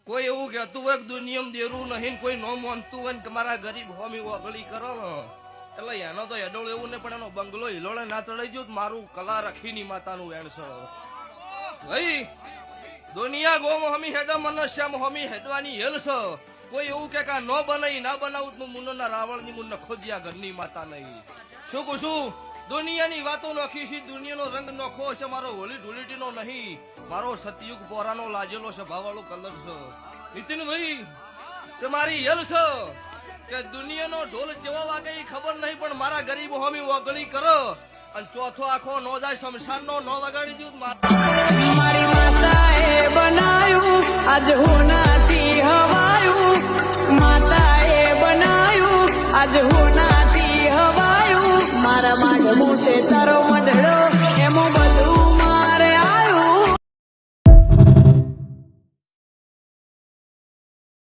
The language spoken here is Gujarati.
કોઈ એવું કહેતું હોય કે દુનિયામાં દેરું નહીં, કોઈ નો માનતું હોય કે મારા ગરીબ હોમી વગળી કરો ને, એટલે એનો તો એડોળ એવું ને, પણ એનો બંગલો હિલોળે ના ચડાઈ ગયો. મારું કલા રખીની માતાનું વેણ છે ભાઈ. દુનિયા ગોમ હમી હેડો મનુષ્યમ હમી હેડવાની હેલ છે. કોઈ એવું કે ન બનાવી ના બનાવું મુન્નો ના રાવણ ની મુન્ન ખોદિયા ઘરની માતા નહીં. શું કહું છું? દુનિયાની વાતો નોખી છે, દુનિયાનો રંગ નોખો છે, મારો હોળી ધૂળીટી નો નહીં, મારો સતયુગ પોરાનો લાજેલો છે ભાવાળો કલર છે. નીતિનભાઈ તમારી હેલ છે કે દુનિયાનો ઢોલ ચેવો વાગે એ ખબર નહીં, પણ મારા ગરીબ હોમી વગળી કરો અને ચોથો આખો નો જાય શમશાન નો વગાડી દઉં. મારી માતાએ બનાવ્યું આજ હું